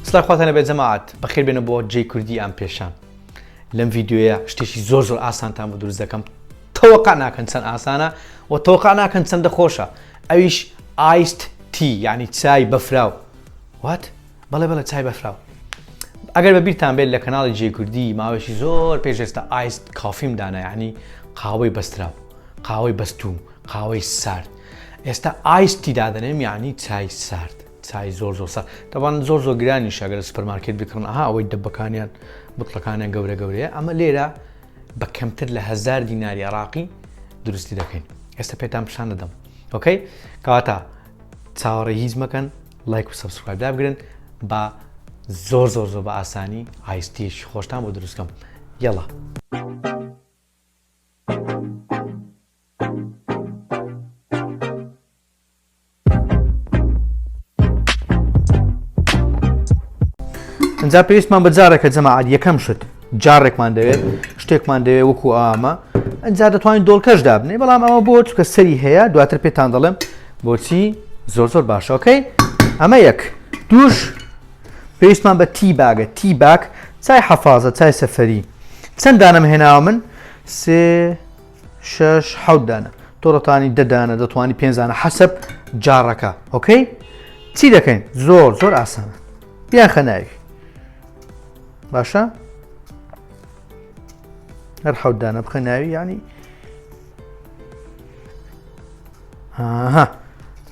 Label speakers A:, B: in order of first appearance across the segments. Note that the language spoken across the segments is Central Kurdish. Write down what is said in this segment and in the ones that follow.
A: سڵای خواتانە بێت جەماعەت بەخێر بێنە بۆ جێی کوردی ئەم پێشان لەم ڤیدیۆیە شتێکی زۆر ئاسانتان بۆ دروست دەکەم تەوەقع ناکەن چەند ئاسانە و تەوەقع ناکەن چەندە خۆشە ئەویش ئایست تی یعنی چای بەفراو وات بەڵێ چای بەفراو ئەگەر بە بیرتان بێت لە کەناڵی جێی کوردی ماوەیەکی زۆر پێش ئێستا ئایست کافیم دانا یعنی قاوەی بەستراو قاوەی بەستوو قاوەی سارد ئێستا ئایستی دادەنێم یعنی چای سارد چای زۆر سارد تەوان زۆر گرانیش ئەگەر سوپەرمارکێت بکڕن ئەها ئەوەی دەبەکانیان بوتڵەکانیان گەورە ئەمە لێرە بە کەمتر لە هەزار دیناری عێراقی دروستی دەکەین ئێستا پێتان پیشان دەدەم ئۆکەی کەواتە چاوەڕێی هیچ مەکەن لایک و سەبسکرایب دابگرن بە زۆر بە ئاسانی ئایستیش خۆشتان بۆ دروستکەم یەڵا ئەنجا پێویستمان بە جارێکە جەماعەت یەکەم شت جارێکمان دەوێت شتێکمان دەوێت وەکو ئامە ئەنجا دەتوانین دۆڵکەش دابنێ بەڵام ئەمە بۆ چکە سەری هەیە دواتر پێتان دەڵێم بۆچی زۆر باشە ئۆکەی ئەمە یەک دووش پێویستمان بە تی باگە تی باگ چای حەفازە چای سەفەری چەند دانەم هێناوە من 3 6 7 دانە تۆ دەتوانی 10 دانە دەتوانی 5 دانە حەسەب جارەکە ئۆکەی چی دەکەین زۆر ئاسانە بیان خەناوی باشە هەر 7 دانە بخە ناوی یعنی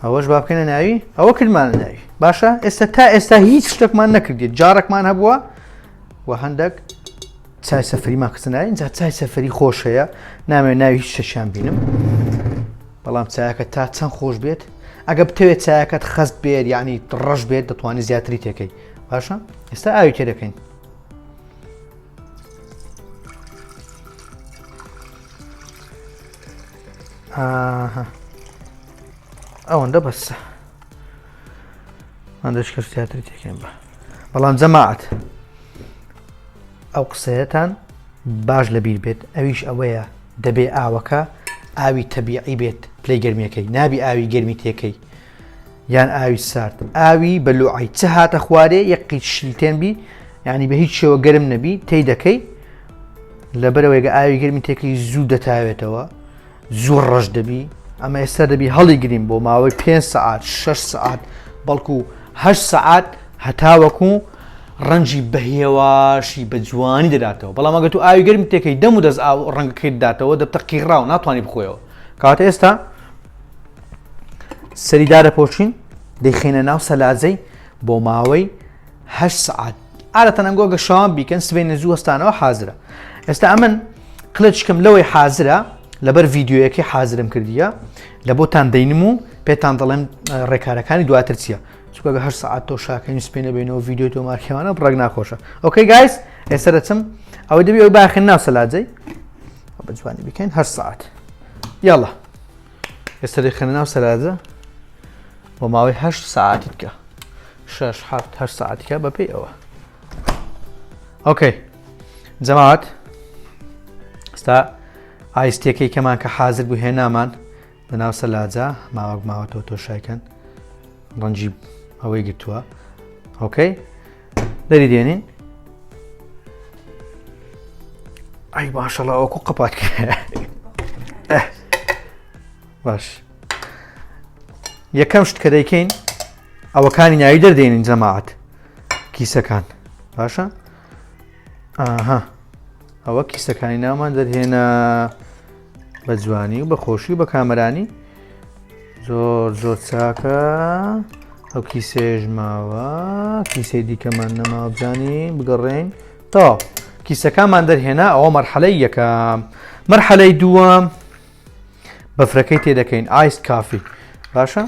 A: ئەوەش با بکەنە ناوی ئەوە کردمانە ناوی باشە ئێستا هیچ شتێکمان نەکردێت جارێکمان هەبووە و هەندێک چای سەفەریمان کردناوی اینجا چای سەفەری خۆش هەیە نامەوێت ناوی هیچ شتێکیان بینم بەڵام چایەکەت تا چەند خۆش بێت ئەگە بتەوێت چایەکەت خەست بێت یعنی ڕەش بێت دەتوانێت زیاتری تێکەی باشە ئێستا ئاوی تێ دەکەین ئەوەندە بەسە ئەندەشکە زیاتری تێکەین بەڵام جەماعەت ئەو قسەیەتان باش لەبیر بێت ئەویش ئەوەیە دەبێ ئاوەکە ئاوی تەبیعی بێت پلەی گەرمیەکەی نابی ئاوی گەرمی تێکەی یان ئاوی سارد ئاوی بەلوعی چه هاتە خوارێ یەقی شیتێن بی یعنی بە هیچ شێوە گەرم نەبی تێی دەکەی لەبەرەوەیگە ئاوی گەرمی تێکەی زوو دەتاوێتەوە زۆر ڕەش دەبی ئەمە ئێستا دەبی هەڵی گرین بۆ ماوەی 5 سعات 6 سعات بەڵکو 8 سعات هەتاوەکو ڕەنجی بەهێواشی بە جوانی دەداتەوە بەڵام ئەگە تو ئاوی گەرمی تێکەی دەم و دەست ڕەنگەکەی داداتەوە دەبتە قیڕاو ناتوانانی بخۆیەوە کاتە ئێستا سەریدا دەپۆشین دەیخینە ناو سەلاجەی بۆ ماوەی 8 سعات عادەتەن ئەنگۆگە شەوان بیکەن سبەینە زوو هەستانەوە حازرە ئێستا ئەمن قلچکم لەوەی حازرە لەبەر ڤیدیۆیەکی حازرم کردیە لە بۆتان دەینم و پێتان دەڵێم ڕێکارەکانی دواتر چییە چکە 8 سعات تۆ شاکەین سپێنە بینەوە ڤیدیۆ تۆ مارکێوانە ڕێک ناخۆشە ئۆکەی گایس ئێستا دەچم ئەوەی دەبی ئەوی باخێن ناو سەلاجەی بە جوانی بکەین 8 سعات یاڵا ئێستا دەیخێنە ناو سەلاجە بۆ ماوەی 8 سعاتی بکە 6 7 8 سعاتیکە بەپێی ئەوە ئۆکەی جەماعەت ئێستا ئایستیەکەی کەمان کە حازر بوو هێنامان بە ناو سەلاجە ماوەک ماوەتەوە تۆ شایکەن ڕەنجی ئەوەی گرتووە ئۆکەی دەری دێنین ئای باشەڵا ئەوکو قەپات باش یەکەم شت کە دەیکەین ئەوەکانی ناوی دەردێنین جەماعەت کیسەکان باشە ئاها ئەوە کیسەکانی ناومان دەرهێنا بە جوانی و بە خۆشی و بە کامەرانی زۆر چاکە ئەو کیسێژ ماوە کیسەی دیکەمان نەماوە بزانی بگەڕێین تەواو کیسەکانمان دەرهێنا ئەوە مەرحەلەی یەکەم مەرحەلەی دووەم بەفرەکەی تێدەکەین ئایست کافی باشە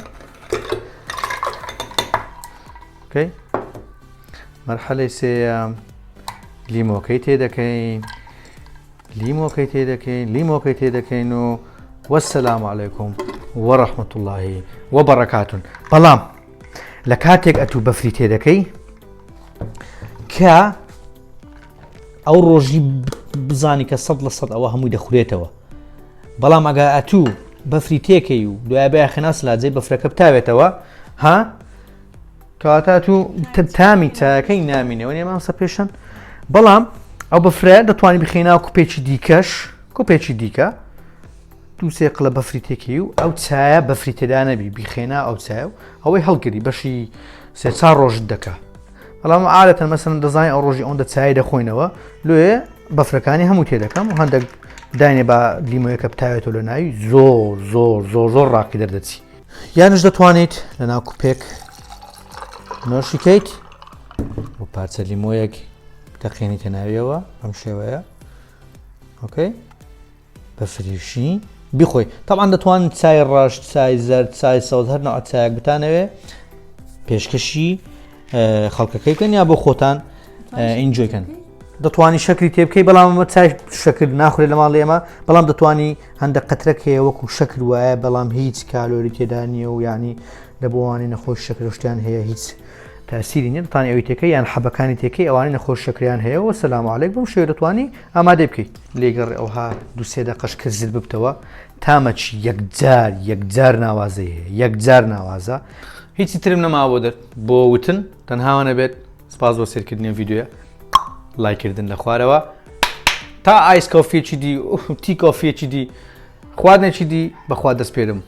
A: ئۆکەی مەرحەلەی سێیەم لیمۆکەی تێدەکەین و وەسەلام عەلەیکوم وەڕەحمەتوڵڵاهی وەبەڕەکاتون بەڵام لە کاتێک ئەتوو بەفری تێدەکەی کە ئەو ڕۆژی بزانی کە 100% ئەوە هەمووی دەخورێتەوە بەڵام ئەگە ئەتوو بەفری تێکەی و دوای بە خێنا سلاجەی بەفرەکە بتاوێتەوە ها کەواتە تو تامی چایەکەی نامینەوە نێ مامسە پێشەن بەڵام ئەو بەفرە دەتوانانی بخێناوە کوپێکی دیکەش کوپێکی دیکە دوو سێ قڵە بەفری تێکی و ئەو چایە بەفری تێدا نەبی بیخێنا ئەو چایە و ئەوەی هەڵگری بەشی سێ چار ڕۆژت دەکا بەڵام عادەتەن مەسەن دەزانین ئەو ڕۆژی ئەوەندە چای دەخۆینەوە لێ بەفرەکانی هەموو تێدەکەم و هەندێک داینێ بە لیمۆیەکە بتاوێتەوە لە ناوی زۆر ڕاقی دەردەچی یانش دەتوانیت لەناو کوپێک نۆشیکەیت بۆ پارچە لیمۆیەک دەخێنیتە ناویەوە ئەم شێوەیە ئۆکەی بە فریشی بیخۆی طبعا دەتوانن چای ڕەش چای زەرد چای سەوز هەر نوع چایەک بتانەوێ پێشکەشی خەڵکەکەی بکەن یا بۆ خۆتان ئینجۆیکەن دەتوانی شەکری تێ بکەی بەڵام ئەمە چای شەکر ناخورێت لە ماڵی ئێمە بەڵام دەتوانی هەندێک قەترەک هەیە وەکو شەکر وایە بەڵام هیچ کالۆری تێدا نییە و یعنی دەبوانی نەخۆش شەکرشتیان هەیە هیچ تاسیری نیە دەتوانانی ئەوی تێکەی یان حەبەکانی تێکەی ئەوانی نەخۆش شەکریان هەیە و سەلام عەلەیک بەم شێوە دەتوانی ئامادە بکەیت لێگەڕ ئەوها دوو سێ دەقەش کردزت ببتەوە تامەچی یەکجار ناوازەی هەیە یەکجار ناوازە هیچی ترم نەماوە بۆ وتن تەنهاوە نەبێت سپاس بۆ سێرکردنی ڤیدیۆیە لایکردن لە خوارەوە تا ئایس کۆفیەکی دی تی کۆفیەکی دی خواردنێکی دی بەخوا دەست پێرم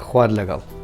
A: خوارد لەگەڵ